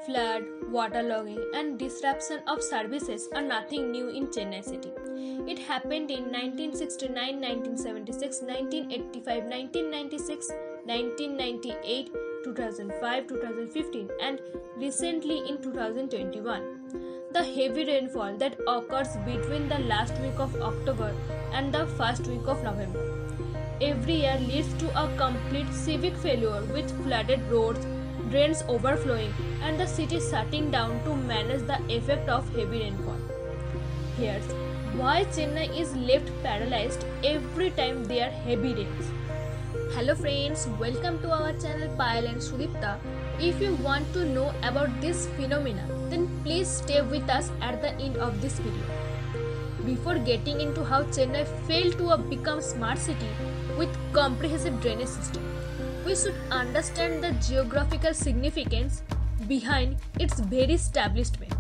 Flood, waterlogging, and disruption of services are nothing new in Chennai city. It happened in 1969, 1976, 1985, 1996, 1998, 2005, 2015, and recently in 2021. The heavy rainfall that occurs between the last week of October and the first week of November every year leads to a complete civic failure with flooded roads, drains overflowing, and the city shutting down to manage the effect of heavy rainfall. Here's why Chennai is left paralyzed every time there are heavy rains. Hello friends, welcome to our channel Payal and Sudipta. If you want to know about this phenomena, then please stay with us at the end of this video. Before getting into how Chennai failed to become smart city with comprehensive drainage system, we should understand the geographical significance behind its very establishment.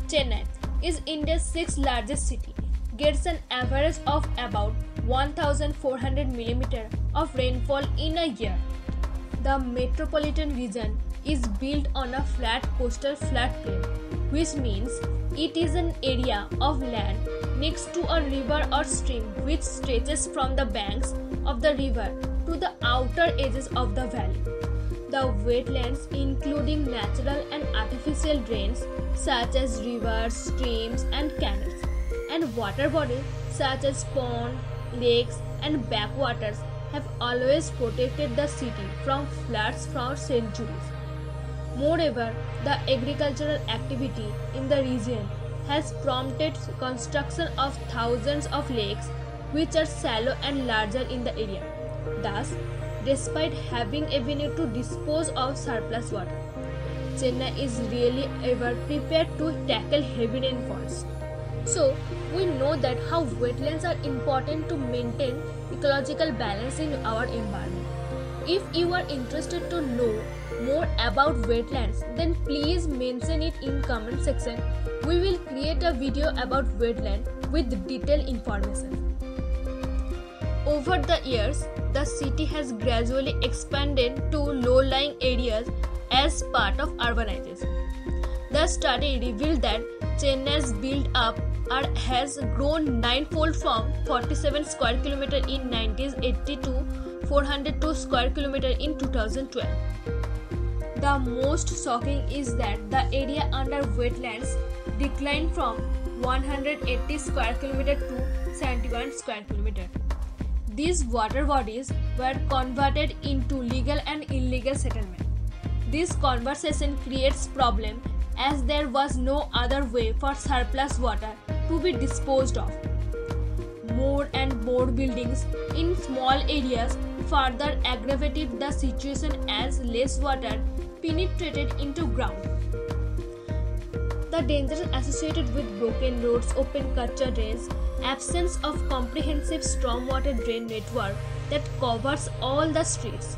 Chennai is India's sixth largest city, gets an average of about 1400 mm of rainfall in a year. The metropolitan region is built on a flat coastal floodplain, which means it is an area of land next to a river or stream which stretches from the banks of the river to the outer edges of the valley. The wetlands, including natural and artificial drains such as rivers, streams, and canals, and water bodies such as ponds, lakes, and backwaters, have always protected the city from floods for centuries. Moreover, the agricultural activity in the region has prompted construction of thousands of lakes which are shallow and larger in the area. Thus, despite having a venue to dispose of surplus water, Chennai is really ever prepared to tackle heavy rainfalls. So, we know that how wetlands are important to maintain ecological balance in our environment. If you are interested to know more about wetlands, then please mention it in comment section. We will create a video about wetland with detailed information. Over the years, the city has gradually expanded to low-lying areas as part of urbanization. The study revealed that Chennai's build-up has grown ninefold from 47 square kilometer in 1980 to 402 square kilometer in 2012. The most shocking is that the area under wetlands declined from 180 square kilometer to 71 square kilometer. These water bodies were converted into legal and illegal settlement. This conversation creates problem as there was no other way for surplus water to be disposed of. More and more buildings in small areas further aggravated the situation as less water penetrated into ground. The dangers associated with broken roads, open culture drains, absence of comprehensive stormwater drain network that covers all the streets,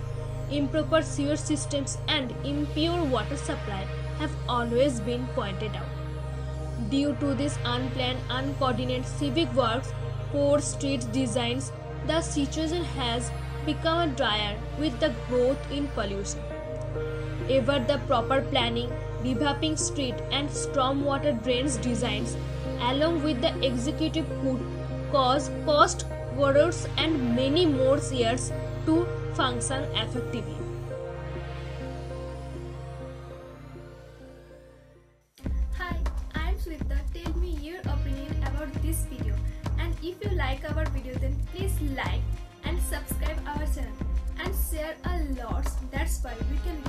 improper sewer systems, and impure water supply have always been pointed out. Due to this unplanned, uncoordinated civic works, poor street designs, the situation has become drier with the growth in pollution. Ever the proper planning, revamping street and stormwater drains designs, along with the executive could cause cost, errors, and many more years to function effectively. Hi, I am Sudipta. Tell me your opinion about this video, and if you like our video, then please like and subscribe our channel and share a lot. That's why we can